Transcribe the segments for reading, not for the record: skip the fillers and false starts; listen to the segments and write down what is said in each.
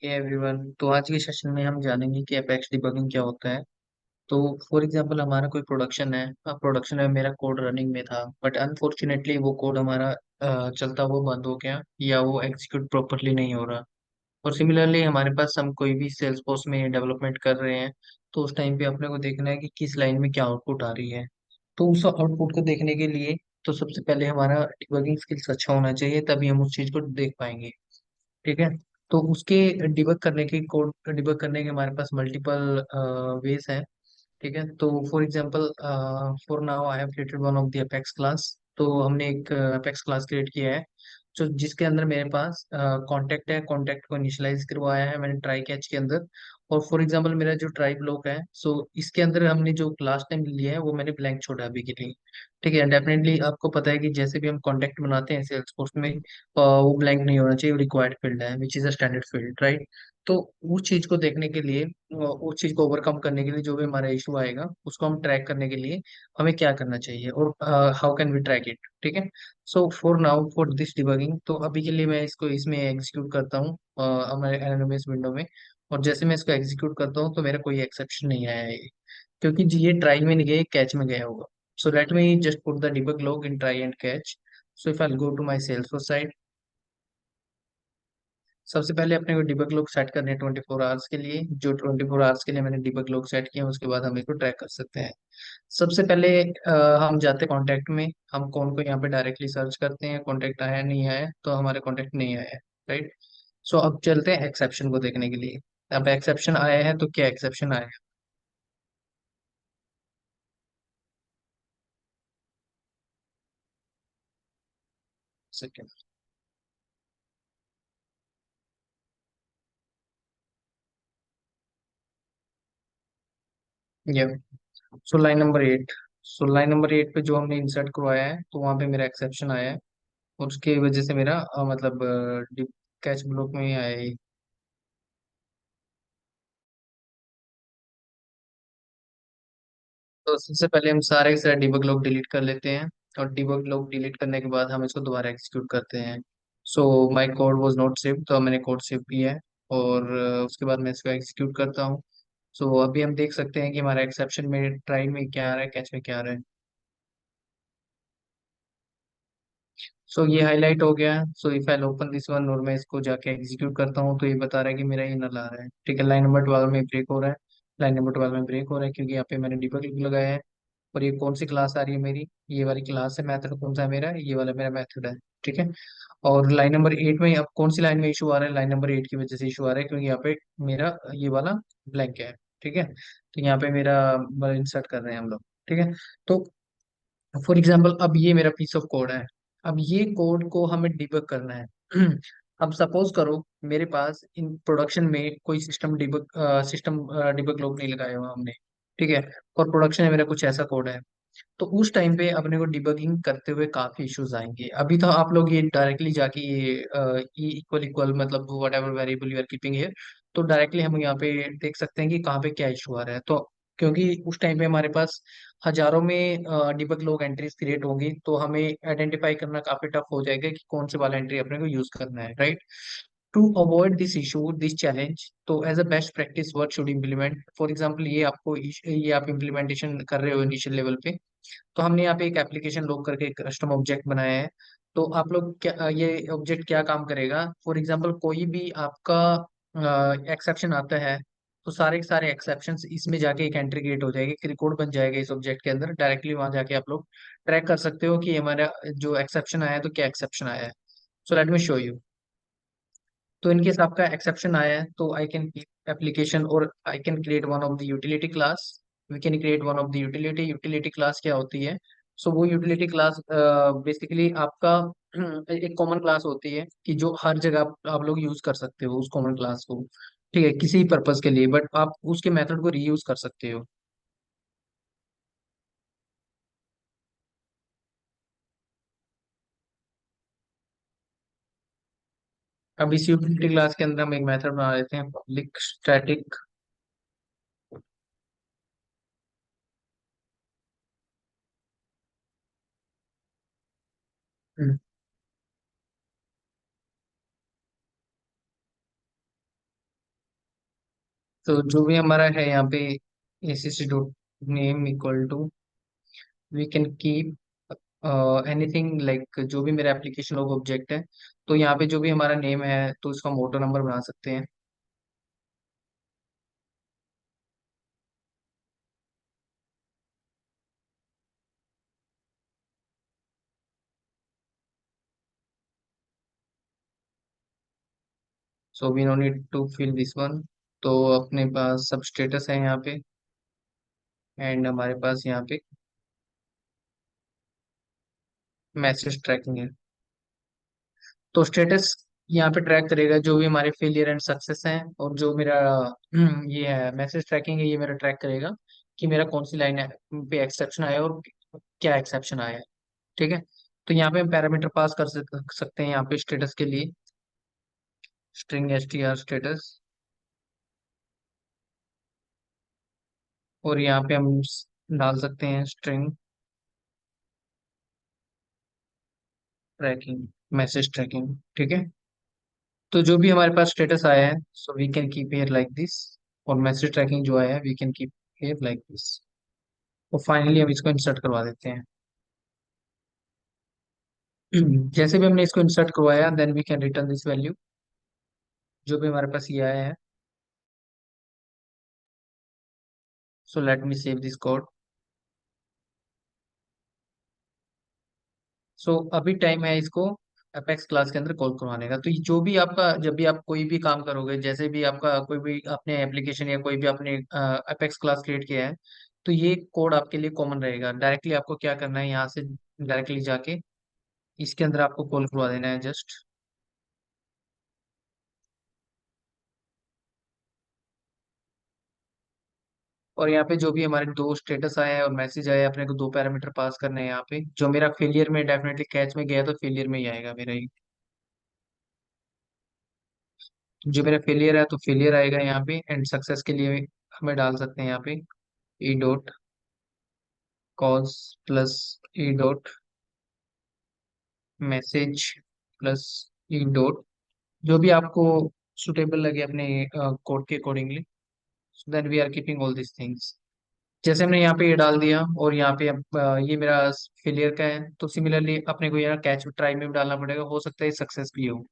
Hey everyone. तो आज के सेशन में हम जानेंगे कि एपेक्स डिबगिंग क्या होता है। तो फॉर एग्जांपल हमारा कोई प्रोडक्शन है। प्रोडक्शन में मेरा कोड रनिंग में था, बट अनफॉर्चुनेटली वो कोड हमारा चलता हुआ बंद हो गया या वो एग्जीक्यूट प्रॉपरली नहीं हो रहा। और सिमिलरली हमारे पास हम कोई भी सेल्स फोर्स में डेवलपमेंट कर रहे हैं, तो उस टाइम पे अपने को देखना है कि किस लाइन में क्या आउटपुट आ रही है। तो उस आउटपुट को देखने के लिए तो सबसे पहले हमारा डिबगिंग स्किल्स अच्छा होना चाहिए, तभी हम उस चीज को देख पाएंगे। ठीक है। तो उसके डिबग करने के कोड डिबग करने के हमारे पास मल्टीपल वेज हैं। ठीक है। तो for example, for now I have created one of the apex class. तो हमने एक अपेक्स क्लास क्रिएट किया है, जो जिसके अंदर मेरे पास कॉन्टेक्ट है। कॉन्टेक्ट को इनिशियलाइज करवाया है मैंने ट्राई कैच के अंदर। और फॉर एग्जांपल मेरा जो ट्राई ब्लॉक है, सो इसके अंदर हमने जो क्लास टाइम लिया है वो मैंने ब्लैंक छोड़ा है अभी के लिए। ठीक है। डेफिनेटली आपको पता है कि जैसे भी हम कॉन्टेक्ट बनाते हैं सेल्सफोर्स में, वो ब्लैंक नहीं होना चाहिए, रिक्वायर्ड फील्ड है which is a standard field, right. तो उस चीज को देखने के लिए, उस चीज को ओवरकम करने के लिए, जो भी हमारा इशू आएगा उसको हम ट्रैक करने के लिए हमें क्या करना चाहिए और how can we track it. ठीक है। So for now for this debugging, तो अभी के लिए मैं इसको इसमें एग्जीक्यूट करता हूँ हमारे एनोनिमस विंडो में। और जैसे मैं इसको एग्जीक्यूट करता हूँ तो मेरा कोई एक्सेप्शन नहीं आया है, क्योंकि जी ये ट्राई में नहीं गया, कैच में गया होगा। So let me just put the debug log in try and catch. So if I go to my sales site, सबसे पहले अपने को डिबग लॉग सेट करने हैं 24 आवर्स के लिए। जो 24 आवर्स के लिए मैंने डिबग लॉग सेट किया, उसके बाद हम इसको ट्रैक कर सकते हैं। सबसे पहले हम जाते हैं कॉन्टैक्ट में। हम कौन को यहाँ पे डायरेक्टली सर्च करते हैं, कॉन्टैक्ट आया नहीं आया, तो हमारे कॉन्टैक्ट नहीं आया है, राइट। सो अब चलते हैं एक्सेप्शन को देखने के लिए। अब एक्सेप्शन आया है तो क्या एक्सेप्शन आया है। सेकेंड। ये so line number 8। So line number 8 पे जो हमने इंसर्ट करवाया है, तो वहां पे मेरा एक्सेप्शन आया है। और उसकी वजह से मेरा मतलब कैच ब्लॉक में ही आया है। तो सबसे पहले हम सारे के सारे डिबग लॉग डिलीट कर लेते हैं। और डिबग लॉग डिलीट करने के बाद हम इसको दोबारा एग्जीक्यूट करते हैं। So my code was not save, तो मैंने कोड सेव किया है। और उसके बाद मैं इसको एग्जीक्यूट करता हूँ। सो अभी हम देख सकते हैं कि हमारा एक्सेप्शन में ट्राई में क्या आ रहा है, कैच में क्या आ रहा है। सो ये हाईलाइट हो गया। सो if I open this one और मैं इसको जाके एग्जीक्यूट करता हूँ, तो ये बता रहा है कि मेरा ये नल आ रहा है। ठीक है। लाइन नंबर 12 में ब्रेक हो रहा है। लाइन नंबर 12 में ब्रेक हो रहा है क्योंकि यहाँ पे मैंने डिबग लगाया है। और ये कौन सी क्लास आ रही है मेरी, ये वाली क्लास है। मेथड कौन सा है मेरा, ये वाला मेरा मेथड है। ठीक है। और लाइन नंबर 8 में अब कौन सी लाइन में इशू आ रहा है, लाइन नंबर 8 की वजह से इशू आ रहा है क्योंकि यहाँ पे मेरा ये वाला ब्लैंक है। ठीक है। तो यहाँ पे मेरा इंसर्ट कर रहे हैं हम लोग। ठीक है। तो फॉर एग्जाम्पल अब ये मेरा पीस ऑफ कोड है। अब ये कोड को हमें डिबग करना है। अब सपोज करो मेरे पास इन प्रोडक्शन में कोई सिस्टम डिबग लॉग नहीं लगाया हुआ हमने। ठीक है। और प्रोडक्शन में मेरा कुछ ऐसा कोड है, तो उस टाइम पे अपने को डिबगिंग करते हुए काफी इश्यूज आएंगे। अभी तो आप लोग ये डायरेक्टली जाके ये इक्वल इक्वल मतलब whatever variable you are keeping here, तो डायरेक्टली हम यहाँ पे देख सकते हैं कि कहाँ पे क्या इशू आ रहा है। तो क्योंकि उस टाइम पे हमारे पास हजारों में डिबग लॉग एंट्रीज क्रिएट होंगी, तो हमें आइडेंटिफाई करना काफी टफ हो जाएगा कि कौन से वाला एंट्री अपने को यूज करना है, right. To avoid this issue this challenge, तो as a best practice work should implement. For example ये आप इम्प्लीमेंटेशन कर रहे हो इनिशियल लेवल पे, तो हमने यहाँ पे एक एप्लीकेशन लोग करके एक कस्टम ऑब्जेक्ट बनाया है। तो आप लोग क्या, ये ऑब्जेक्ट क्या काम करेगा, फॉर एग्जांपल कोई भी आपका एक्सेप्शन आता है, तो सारे के सारे एक्सेप्शंस इसमें जाके एक एंट्री क्रिएट हो जाएगी, एक रिकॉर्ड बन जाएगा इस ऑब्जेक्ट के अंदर। डायरेक्टली वहां जाके आप लोग ट्रैक कर सकते हो कि हमारा जो एक्सेप्शन आया है तो क्या एक्सेप्शन आया है। So let me show you. तो इनकेस आपका एक्सेप्शन आया है, तो आई कैन एप्लीकेशन और I can create one of the utility class. We can create one of the utility. Utility class क्या होती है, सो वो यूटिलिटी क्लास बेसिकली आपका एक कॉमन क्लास होती है कि जो हर जगह आप लोग यूज कर सकते हो उस कॉमन क्लास को। ठीक है, किसी पर्पज के लिए, बट आप उसके मेथड को रीयूज कर सकते हो। अब इस यूटिलिटी क्लास के अंदर हम एक मेथड बना लेते हैं, पब्लिक स्टैटिक। तो जो भी हमारा है यहाँ पे ACC dot name equal to we can keep anything like जो भी मेरा एप्लीकेशन लोग ऑब्जेक्ट है, तो यहाँ पे जो भी हमारा नेम है तो इसका मोटो नंबर बना सकते हैं। So we no need to fill this one. तो अपने पास सब स्टेटस है यहाँ पे, एंड हमारे पास यहाँ पे मैसेज ट्रैकिंग है। तो स्टेटस यहाँ पे ट्रैक करेगा जो भी हमारे फेलियर एंड सक्सेस हैं, और जो मेरा ये है मैसेज ट्रैकिंग है, ये मेरा ट्रैक करेगा कि मेरा कौन सी लाइन है पे एक्सेप्शन आया और क्या एक्सेप्शन आया है। ठीक है। तो यहाँ पे हम पैरामीटर पास कर सकते हैं यहाँ पे स्टेटस के लिए, स्ट्रिंग str स्टेटस। और यहाँ पे हम डाल सकते हैं स्ट्रिंग ट्रैकिंग, मैसेज ट्रैकिंग। ठीक है। तो जो भी हमारे पास स्टेटस आया है, so we can keep here like this. और मैसेज ट्रैकिंग जो आया है we can keep here like this. और फाइनली हम इसको इंसर्ट करवा देते हैं। जैसे भी हमने इसको इंसर्ट करवाया, then we can return this value जो भी हमारे पास ये आया है। So let me save this code. So अभी टाइम है इसको अपेक्स क्लास के अंदर कॉल करवाने का। तो ये जो भी आपका, जब भी आप कोई भी काम करोगे, जैसे भी आपका कोई भी अपने एप्लीकेशन या कोई भी आपने अपेक्स क्लास क्रिएट किया है, तो ये कोड आपके लिए कॉमन रहेगा। डायरेक्टली आपको क्या करना है, यहाँ से डायरेक्टली जाके इसके अंदर आपको कॉल करवा देना है जस्ट। और यहाँ पे जो भी हमारे दो स्टेटस आए हैं और मैसेज आया है, अपने को दो पैरामीटर पास करने हैं यहाँ पे। जो मेरा फेलियर में डेफिनेटली कैच में गया, तो फेलियर में ही आएगा मेरा ही। जो मेरा फेलियर है तो फेलियर आएगा यहाँ पे, एंड सक्सेस के लिए हमें डाल सकते हैं यहाँ पे e dot cause plus e dot message plus e dot, जो भी आपको सुटेबल लगे अपने कोड के accordingly. So then we are keeping all this things. जैसे हमने यहाँ पे ये डाल दिया, और यहाँ पे अब ये मेरा फेलियर का है, तो सिमिलरली अपने को यहाँ कैच ट्राई में भी डालना पड़ेगा, हो सकता है सक्सेस भी हो।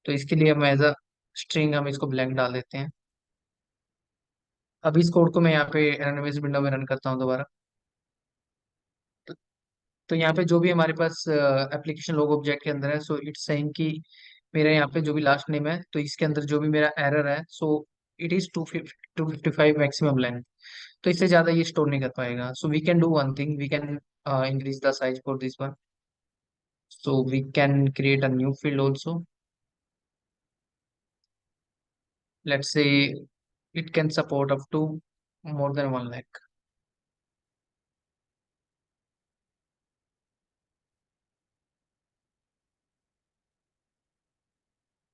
तो इसके लिए हम एज अ स्ट्रिंग हम इसको ब्लैंक डाल देते हैं। अब इस कोड को मैं यहाँ पे रनवेस विंडो में रन करता हूँ दोबारा। तो, तो यहाँ पे जो भी हमारे पास एप्लीकेशन लोग ऑब्जेक्ट के अंदर है, सो इट्स सेइंग कि मेरा यहाँ पे जो भी लास्ट नेम है, तो इसके अंदर जो भी मेरा एरर है, so it is 255 maximum length. तो इससे ज्यादा ये स्टोर नहीं कर पाएगा। So we can do one thing, we can increase the size for this one. So we can create a new field also. Let's say it can support up to more than 1 lakh.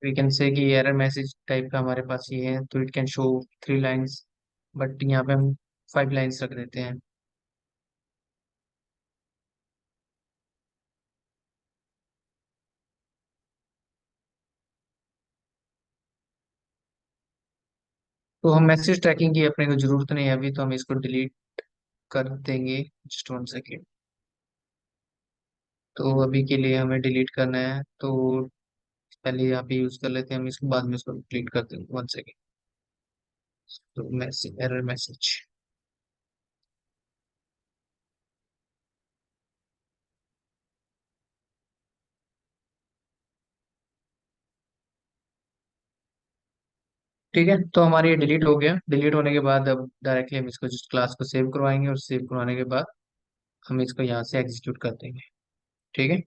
We can say कि error message type का हमारे पास ये है, तो it can show 3 lines, but यहाँ पे हम 5 लाइन्स रख देते हैं। तो हम मैसेज ट्रैकिंग की अपने को जरूरत नहीं है अभी, तो हम इसको डिलीट कर देंगे। Just 1 second. तो अभी के लिए हमें डिलीट करना है, तो पहले यहाँ पे यूज कर लेते हैं हम इसको, बाद में इसको डिलीट कर देंगे। 1 सेकेंड। तो मैसेज, एरर मैसेज। ठीक है। तो हमारी ये डिलीट हो गया। डिलीट होने के बाद अब डायरेक्टली हम इसको जिस क्लास को सेव करवाएंगे, और सेव करवाने के बाद हम इसको यहाँ से एग्जीक्यूट कर देंगे। ठीक है।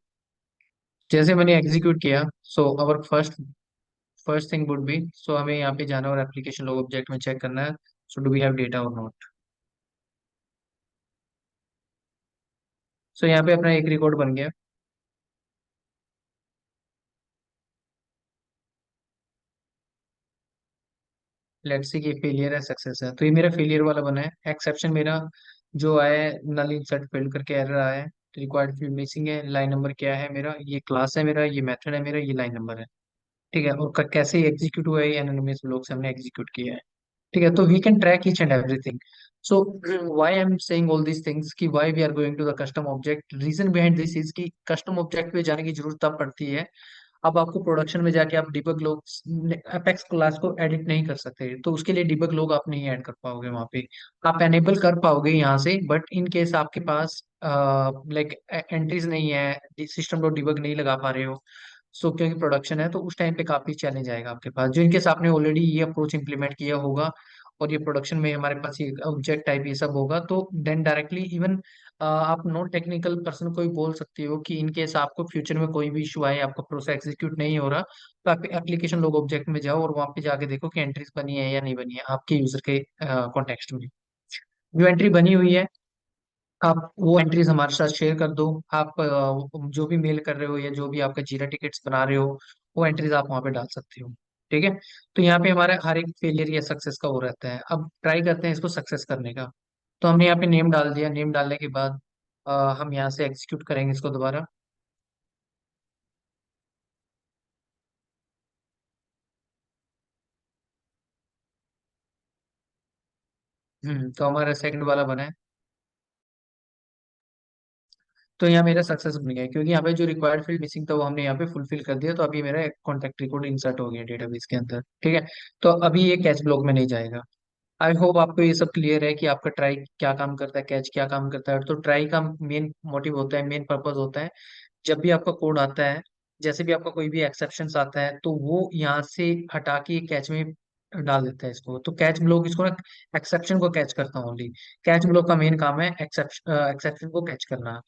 जैसे मैंने एग्जीक्यूट किया, so our first first thing would be, so हमें यहाँ पे जाना और एप्लीकेशन लोग ऑब्जेक्ट में चेक करना है, so do we have data और नॉट। सो यहाँ पे अपना एक रिकॉर्ड बन गया। लेट्स सी कि फेलियर है सक्सेस है, तो ये मेरा फेलियर वाला बना है। एक्सेप्शन मेरा जो आया है, नल इंसर्ट फील्ड करके एरर आया है, रिक्वायर्ड फील्ड मिसिंग है, लाइन नंबर क्या है मेरा, ये क्लास है मेरा, ये मेथड है मेरा, ये लाइन नंबर है। ठीक है, और कैसे एग्जीक्यूट हुआ है, एनोनिमस ब्लॉक से हमने एग्जीक्यूट किया है। ठीक है, तो we can track each and everything. So why I am saying all these things, कि why we are going to the custom object, reason behind this is कि कस्टम ऑब्जेक्ट पे जाने की जरूरत तब पड़ती है, अब आपको प्रोडक्शन में जाके आप डिबग लॉग अपेक्स क्लास को एडिट नहीं कर सकते, तो उसके लिए डिबग लॉग आप नहीं ऐड कर पाओगे वहां पे। आप एनेबल कर पाओगे यहाँ से, बट इन केस आपके पास लाइक एंट्रीज नहीं है, सिस्टम डॉट डिबग नहीं लगा पा रहे हो, सो क्योंकि प्रोडक्शन है, तो उस टाइम पे काफी चैलेंज आएगा आपके पास। जो इनकेस आपने ऑलरेडी ये अप्रोच इंप्लीमेंट किया होगा और ये प्रोडक्शन में हमारे पास ये ऑब्जेक्ट टाइप ये सब होगा, तो देन डायरेक्टली इवन आप नॉन टेक्निकल पर्सन को भी बोल सकते हो कि इन केस आपको फ्यूचर में कोई भी इशू आए, आपका प्रोसेस एग्जीक्यूट नहीं हो रहा, तो आप एप्लीकेशन लोग ऑब्जेक्ट में जाओ और वहां पे जाके देखो कि एंट्रीज बनी है या नहीं बनी है आपके यूजर के कॉन्टेक्स्ट में। जो एंट्री बनी हुई है, आप वो एंट्रीज हमारे साथ शेयर कर दो। आप जो भी मेल कर रहे हो या जो भी आपका जीरा टिकट्स बना रहे हो, वो एंट्रीज आप वहां पे डाल सकते हो। ठीक है, तो यहाँ पे हमारा हर एक फेलियर या सक्सेस का वो रहता है। अब ट्राई करते हैं इसको सक्सेस करने का। तो हमने यहाँ पे नेम डाल दिया, नेम डालने के बाद हम यहाँ से एग्जीक्यूट करेंगे इसको दोबारा। तो हमारा सेकंड वाला बना है। तो यहाँ मेरा सक्सेस बन गया है, क्योंकि यहाँ पे जो रिक्वायर्ड फील्ड मिसिंग था वो हमने यहाँ पे फुलफिल कर दिया, तो अभी मेरा कॉन्टेक्ट रिकॉर्ड इंसर्ट हो गया डेटाबेस के अंदर। ठीक है, तो अभी ये कैच ब्लॉक में नहीं जाएगा। आई होप आपको ये सब क्लियर है कि आपका ट्राई क्या काम करता है, कैच क्या काम करता है। तो ट्राई का मेन मोटिव होता है, मेन पर्पस होता है, जब भी आपका कोड आता है, जैसे भी आपका कोई भी एक्सेप्शन आता है, तो वो यहाँ से हटा के कैच में डाल देता है इसको। तो कैच ब्लॉक इसको ना एक्सेप्शन को कैच करता है ओनली। कैच ब्लॉक का मेन काम है एक्सेप्शन को कैच करना।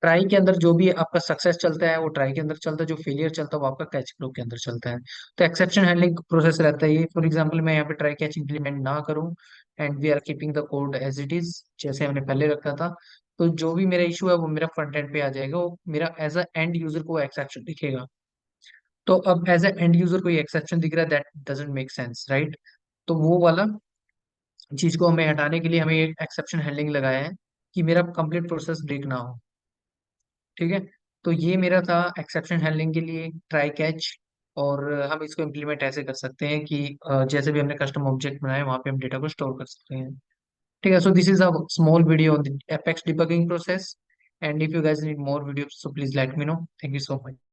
ट्राई के अंदर जो भी आपका सक्सेस चलता है वो ट्राई के अंदर चलता है, जो फेलियर चलता है वो आपका कैच फ्लो के अंदर चलता है। तो एक्सेप्शन हैंडलिंग प्रोसेस रहता है ये। फॉर एग्जांपल मैं यहाँ पे ट्राई कैच इंप्लीमेंट ना करूँ and we are keeping the code as it is, जैसे हमने पहले रखा था, तो जो भी मेरा इशू है वो मेरा फ्रंट एंड पे आ जाएगा, वो मेरा एज अ एंड यूजर को एक्सेप्शन दिखेगा। तो अब एज अ एंड यूजर को ये एक्सेप्शन दिख रहा है, that doesn't make sense, right? तो वो वाला चीज को हमें हटाने के लिए हमें एक एक्सेप्शन हैंडलिंग लगाया है, कि मेरा कंप्लीट प्रोसेस ब्रेक ना हो। ठीक है, तो ये मेरा था एक्सेप्शन हैंडलिंग के लिए ट्राई कैच। और हम इसको इम्प्लीमेंट ऐसे कर सकते हैं कि जैसे भी हमने कस्टम ऑब्जेक्ट बनाए वहां पे हम डेटा को स्टोर कर सकते हैं। ठीक है, so this is a small video on the apex debugging process, and if you guys need more videos, so please let me know. Thank you so much.